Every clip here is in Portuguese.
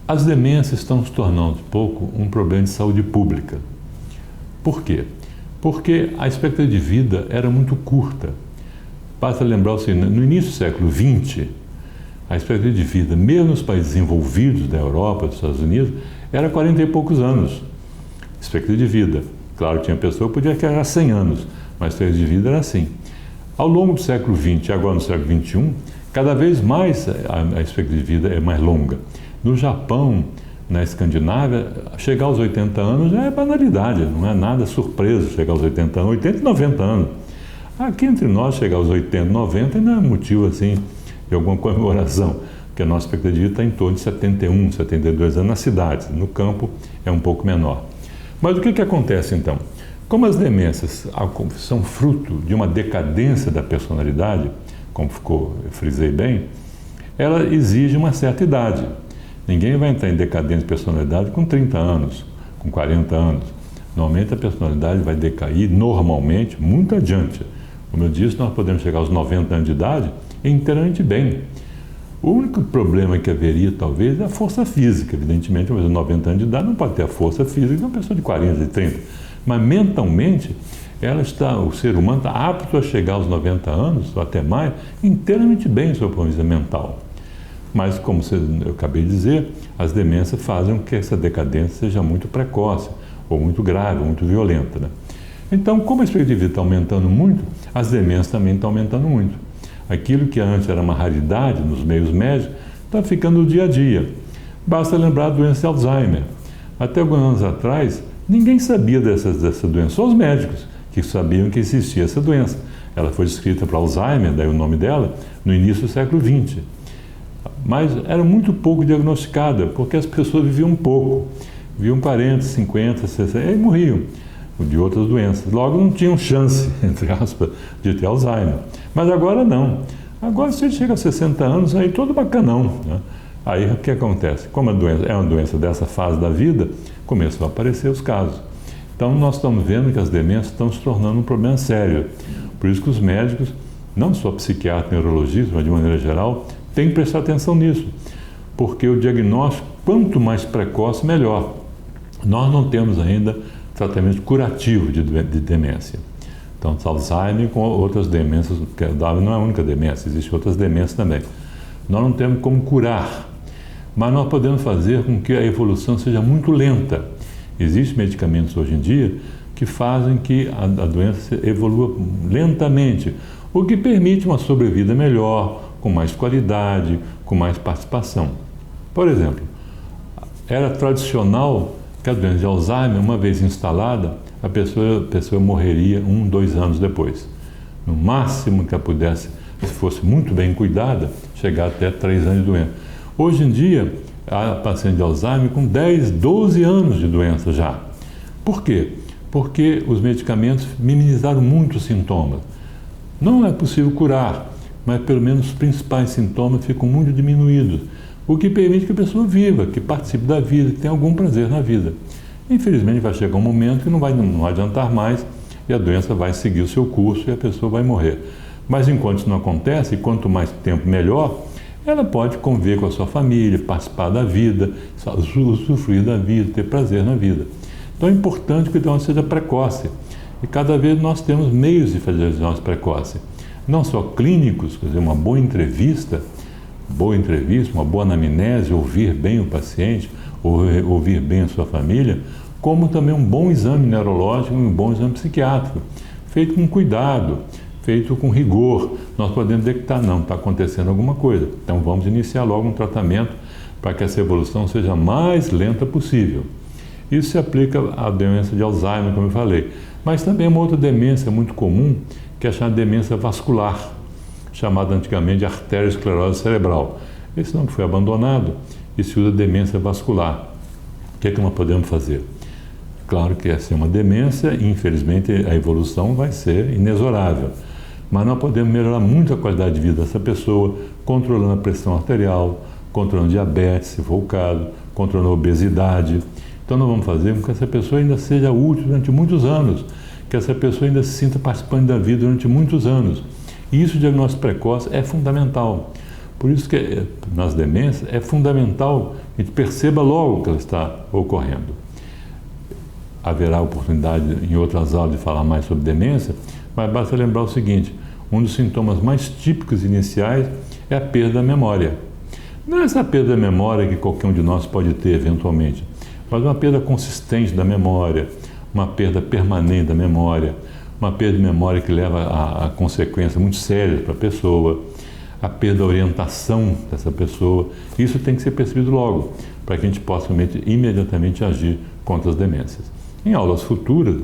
As demências estão se tornando um pouco um problema de saúde pública. Por quê? Porque a expectativa de vida era muito curta. Basta lembrar o seguinte, no início do século XX, a expectativa de vida, mesmo nos países desenvolvidos da Europa, dos Estados Unidos, era 40 e poucos anos. Expectativa de vida. Claro, tinha pessoa que podia chegar a 100 anos, mas a expectativa de vida era assim. Ao longo do século XX e agora no século XXI, cada vez mais a expectativa de vida é mais longa. No Japão, na Escandinávia, chegar aos 80 anos já é banalidade, não é nada surpresa chegar aos 80 anos, 80 e 90 anos. Aqui entre nós, chegar aos 80, 90 não é motivo assim de alguma comemoração, porque a nossa expectativa de vida está em torno de 71, 72 anos nas cidades, no campo é um pouco menor. Mas o que acontece então? Como as demências são fruto de uma decadência da personalidade, como eu frisei bem, ela exige uma certa idade. Ninguém vai entrar em decadência de personalidade com 30 anos, com 40 anos. Normalmente a personalidade vai decair, normalmente, muito adiante. Como eu disse, nós podemos chegar aos 90 anos de idade inteiramente bem. O único problema que haveria, talvez, é a força física. Evidentemente, uma pessoa de 90 anos de idade não pode ter a força física de uma pessoa de 40, de 30. Mas mentalmente, o ser humano está apto a chegar aos 90 anos, ou até mais, inteiramente bem sob o ponto de vista mental. Mas, como eu acabei de dizer, as demências fazem com que essa decadência seja muito precoce, ou muito grave, ou muito violenta, né? Então, como a expectativa de vida está aumentando muito, as demências também estão aumentando muito. Aquilo que antes era uma raridade nos meios médicos, está ficando no dia a dia. Basta lembrar da doença de Alzheimer. Até alguns anos atrás, ninguém sabia dessa doença, só os médicos que sabiam que existia essa doença. Ela foi descrita para Alzheimer, daí o nome dela, no início do século XX. Mas era muito pouco diagnosticada, porque as pessoas viviam pouco. Viviam 40, 50, 60, e morriam de outras doenças. Logo não tinham chance, entre aspas, de ter Alzheimer. Mas agora não. Agora, se ele chega a 60 anos, aí todo bacanão, né? Aí o que acontece? Como a doença é uma doença dessa fase da vida, começam a aparecer os casos. Então nós estamos vendo que as demências estão se tornando um problema sério. Por isso que os médicos, não só psiquiatras e neurologistas, mas de maneira geral, têm que prestar atenção nisso. Porque o diagnóstico, quanto mais precoce, melhor. Nós não temos ainda tratamento curativo de demência. Então, Alzheimer com outras demências, porque Alzheimer não é a única demência, existem outras demências também. Nós não temos como curar, mas nós podemos fazer com que a evolução seja muito lenta. Existem medicamentos hoje em dia que fazem que a doença evolua lentamente, o que permite uma sobrevida melhor, com mais qualidade, com mais participação. Por exemplo, era tradicional que a doença de Alzheimer, uma vez instalada, a pessoa morreria 1, 2 anos depois. No máximo que ela pudesse, se fosse muito bem cuidada, chegar até 3 anos de doença. Hoje em dia, há paciente de Alzheimer com 10, 12 anos de doença já. Por quê? Porque os medicamentos minimizaram muito os sintomas. Não é possível curar, mas pelo menos os principais sintomas ficam muito diminuídos, o que permite que a pessoa viva, que participe da vida, que tenha algum prazer na vida. Infelizmente vai chegar um momento que não vai adiantar mais e a doença vai seguir o seu curso e a pessoa vai morrer. Mas enquanto isso não acontece, quanto mais tempo melhor, ela pode conviver com a sua família, participar da vida, usufruir da vida, ter prazer na vida. Então é importante que o diagnóstico seja precoce. E cada vez nós temos meios de fazer o diagnóstico precoce. Não só clínicos, quer dizer, uma boa entrevista, uma boa anamnese, ouvir bem o paciente, ouvir bem a sua família, como também um bom exame neurológico e um bom exame psiquiátrico, feito com cuidado, feito com rigor. Nós podemos detectar, não, está acontecendo alguma coisa. Então vamos iniciar logo um tratamento para que essa evolução seja a mais lenta possível. Isso se aplica à doença de Alzheimer, como eu falei. Mas também uma outra demência muito comum, que é chamada demência vascular, chamada antigamente de arteriosclerose cerebral. Esse nome foi abandonado e se usa demência vascular. O que é que nós podemos fazer? Claro que essa é uma demência e, infelizmente, a evolução vai ser inexorável. Mas nós podemos melhorar muito a qualidade de vida dessa pessoa, controlando a pressão arterial, controlando diabetes, se for o caso, controlando a obesidade. Então nós vamos fazer com que essa pessoa ainda seja útil durante muitos anos, que essa pessoa ainda se sinta participante da vida durante muitos anos. E isso, o diagnóstico precoce, é fundamental. Por isso que nas demências é fundamental que a gente perceba logo que ela está ocorrendo. Haverá oportunidade em outras aulas de falar mais sobre demência, mas basta lembrar o seguinte: um dos sintomas mais típicos iniciais é a perda da memória. Não é essa perda da memória que qualquer um de nós pode ter eventualmente, mas uma perda consistente da memória, uma perda permanente da memória, uma perda de memória que leva a consequências muito sérias para a pessoa, a perda da orientação dessa pessoa. Isso tem que ser percebido logo, para que a gente possa imediatamente agir contra as demências. Em aulas futuras,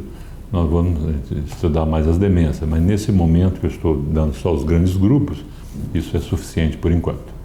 nós vamos estudar mais as demências, mas nesse momento que eu estou dando só os grandes grupos, isso é suficiente por enquanto.